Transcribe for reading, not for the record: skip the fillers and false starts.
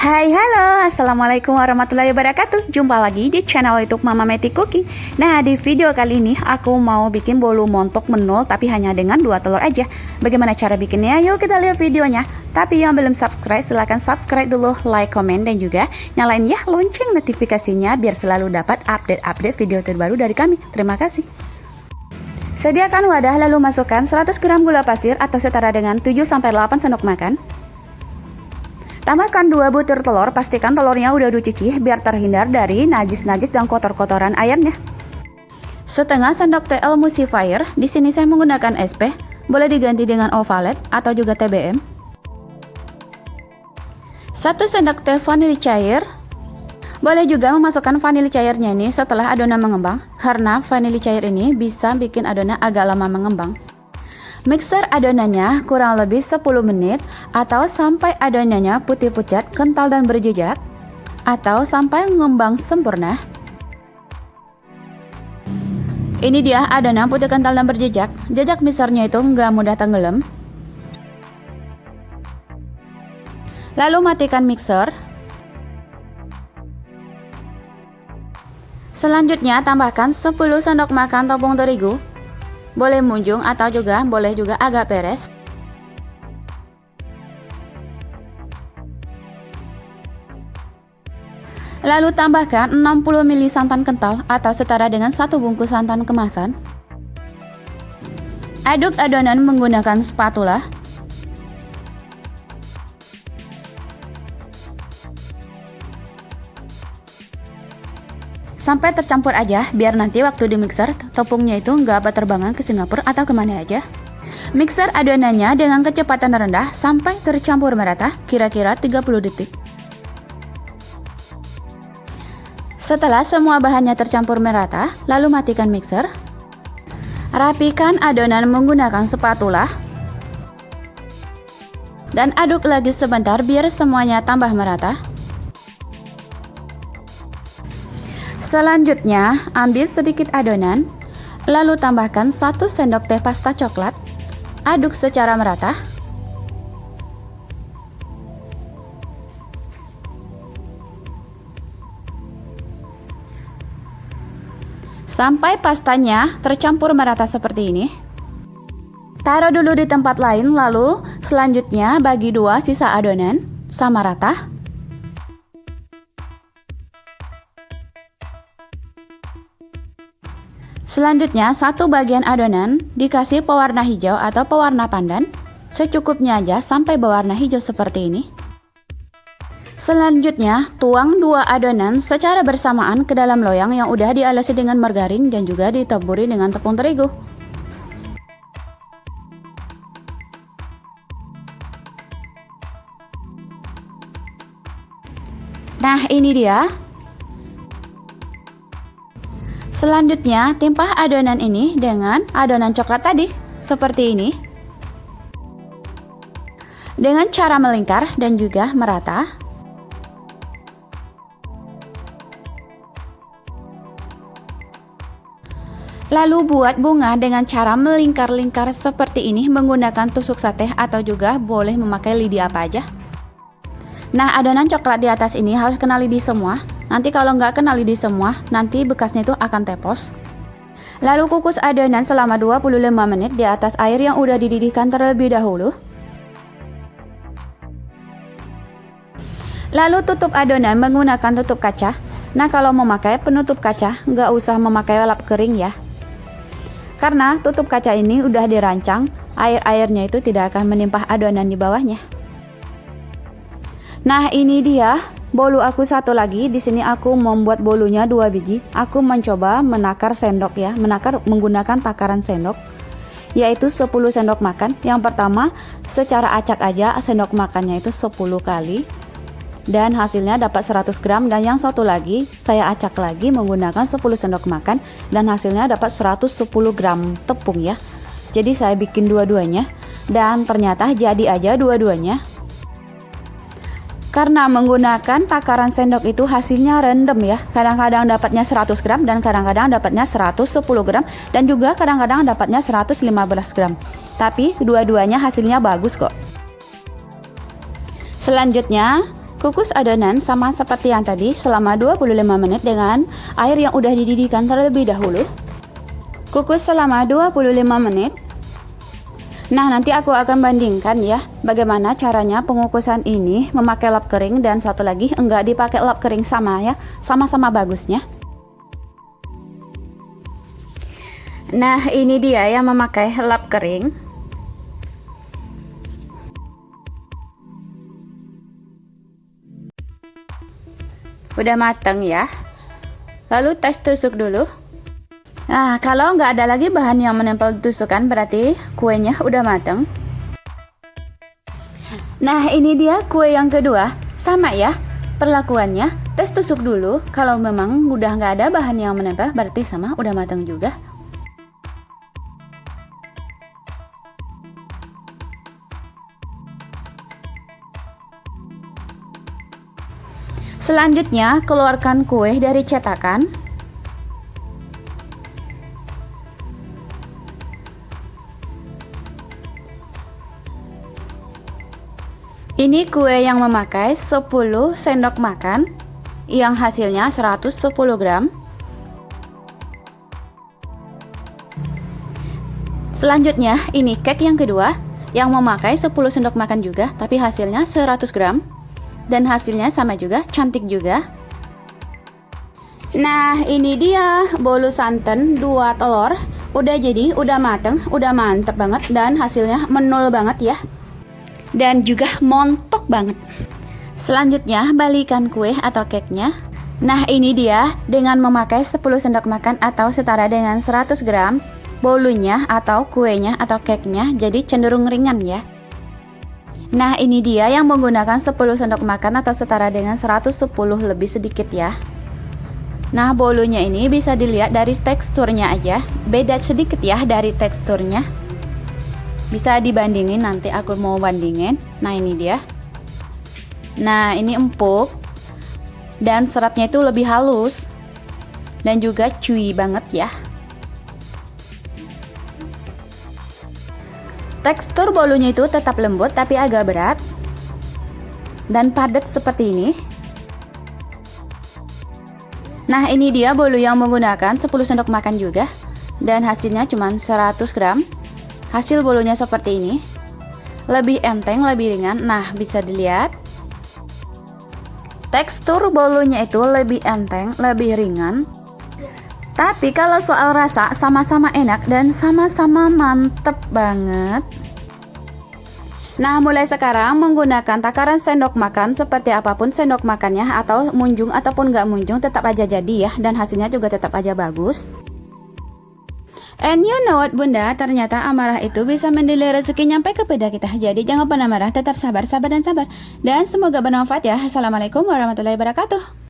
Hai, halo, assalamualaikum warahmatullahi wabarakatuh. Jumpa lagi di channel YouTube Mama Meti Cooking. Nah, di video kali ini aku mau bikin bolu montok menul, tapi hanya dengan 2 telur aja. Bagaimana cara bikinnya? Yuk kita lihat videonya. Tapi yang belum subscribe, silahkan subscribe dulu, like, komen, dan juga nyalain ya lonceng notifikasinya biar selalu dapat update-update video terbaru dari kami. Terima kasih. Sediakan wadah lalu masukkan 100 gram gula pasir atau setara dengan 7-8 sendok makan. Tambahkan 2 butir telur, pastikan telurnya udah dicuci biar terhindar dari najis-najis dan kotor-kotoran airnya. Setengah sendok teh emulsifier, di sini saya menggunakan SP, boleh diganti dengan Ovalet atau juga TBM. 1 sendok teh vanili cair. Boleh juga memasukkan vanili cairnya ini setelah adonan mengembang, karena vanili cair ini bisa bikin adonan agak lama mengembang. Mixer adonannya kurang lebih 10 menit atau sampai adonannya putih pucat, kental dan berjejak, atau sampai mengembang sempurna. Ini dia adonan putih kental dan berjejak. Jejak mixernya itu nggak mudah tenggelam. Lalu matikan mixer. Selanjutnya tambahkan 10 sendok makan tepung terigu. Boleh munjung atau juga boleh juga agak peres. Lalu tambahkan 60 ml santan kental atau setara dengan 1 bungkus santan kemasan. Aduk adonan menggunakan spatula. Sampai tercampur aja, biar nanti waktu di mixer tepungnya itu nggak berterbangan ke Singapura atau kemana aja. Mixer adonannya dengan kecepatan rendah sampai tercampur merata, kira-kira 30 detik. Setelah semua bahannya tercampur merata, lalu matikan mixer. Rapikan adonan menggunakan spatula. Dan aduk lagi sebentar biar semuanya tambah merata. Selanjutnya, ambil sedikit adonan, lalu tambahkan 1 sendok teh pasta coklat, aduk secara merata. Sampai pastanya tercampur merata seperti ini. Taruh dulu di tempat lain, lalu selanjutnya bagi 2 sisa adonan sama rata. Selanjutnya, 1 bagian adonan dikasih pewarna hijau atau pewarna pandan, secukupnya aja sampai berwarna hijau seperti ini. Selanjutnya, tuang 2 adonan secara bersamaan ke dalam loyang yang udah dialasi dengan margarin dan juga ditaburi dengan tepung terigu. Nah, ini dia. Selanjutnya, timpah adonan ini dengan adonan coklat tadi, seperti ini. Dengan cara melingkar dan juga merata. Lalu buat bunga dengan cara melingkar-lingkar seperti ini menggunakan tusuk sate atau juga boleh memakai lidi apa aja. Nah, adonan coklat di atas ini harus kena lidi semua. Nanti kalau nggak kena lidi semua, nanti bekasnya itu akan tepos. Lalu kukus adonan selama 25 menit di atas air yang udah dididihkan terlebih dahulu. Lalu tutup adonan menggunakan tutup kaca. Nah, kalau memakai penutup kaca, nggak usah memakai lap kering ya. Karena tutup kaca ini udah dirancang, air-airnya itu tidak akan menimpah adonan di bawahnya. Nah, ini dia bolu aku satu lagi. Di sini aku membuat bolunya 2 biji. Aku mencoba menakar sendok ya, menakar menggunakan takaran sendok, yaitu 10 sendok makan. Yang pertama, secara acak aja sendok makannya itu 10 kali. Dan hasilnya dapat 100 gram. Dan yang satu lagi, saya acak lagi menggunakan 10 sendok makan. Dan hasilnya dapat 110 gram tepung ya. Jadi saya bikin dua-duanya. Dan ternyata jadi aja dua-duanya. Karena menggunakan takaran sendok itu hasilnya random ya. Kadang-kadang dapatnya 100 gram dan kadang-kadang dapatnya 110 gram dan juga kadang-kadang dapatnya 115 gram. Tapi dua-duanya hasilnya bagus kok. Selanjutnya, Kukus adonan sama seperti yang tadi selama 25 menit dengan air yang udah dididihkan terlebih dahulu. Kukus selama 25 menit. Nah, nanti aku akan bandingkan ya bagaimana caranya pengukusan ini memakai lap kering dan satu lagi enggak dipakai lap kering, sama ya, sama-sama bagusnya. Nah, ini dia yang memakai lap kering. Udah matang ya. Lalu tes tusuk dulu. Nah, kalau nggak ada lagi bahan yang menempel tusukan berarti kuenya udah matang. Nah, ini dia kue yang kedua. Sama ya perlakuannya. Tes tusuk dulu. Kalau memang udah nggak ada bahan yang menempel berarti sama, udah matang juga. Selanjutnya, keluarkan kue dari cetakan. Ini kue yang memakai 10 sendok makan yang hasilnya 110 gram. Selanjutnya, ini cake yang kedua yang memakai 10 sendok makan juga tapi hasilnya 100 gram. Dan hasilnya sama juga, cantik juga. Nah, ini dia bolu santan 2 telur. Udah jadi, udah mateng, udah mantep banget dan hasilnya menul banget ya. Dan juga montok banget. Selanjutnya, balikan kue atau cake-nya. Nah, ini dia dengan memakai 10 sendok makan atau setara dengan 100 gram. Bolunya atau kuenya atau cake-nya jadi cenderung ringan ya. Nah, ini dia yang menggunakan 10 sendok makan atau setara dengan 110 lebih sedikit ya. Nah, bolunya ini bisa dilihat dari teksturnya aja. Beda sedikit ya dari teksturnya. Bisa dibandingin, nanti aku mau bandingin. Nah, ini dia. Nah, ini empuk. Dan seratnya itu lebih halus. Dan juga chewy banget ya. Tekstur bolunya itu tetap lembut tapi agak berat dan padat seperti ini. Nah, ini dia bolu yang menggunakan 10 sendok makan juga dan hasilnya cuma 100 gram. Hasil bolunya seperti ini. Lebih enteng, lebih ringan. Nah, bisa dilihat. Tekstur bolunya itu lebih enteng, lebih ringan. Tapi kalau soal rasa sama-sama enak dan sama-sama mantep banget. Nah, mulai sekarang menggunakan takaran sendok makan seperti apapun sendok makannya, atau munjung ataupun nggak munjung tetap aja jadi ya, dan hasilnya juga tetap aja bagus. And you know what bunda, ternyata amarah itu bisa mendelay rezeki nyampe kepada kita. Jadi jangan pernah marah, tetap sabar, sabar dan sabar. Dan semoga bermanfaat ya. Assalamualaikum warahmatullahi wabarakatuh.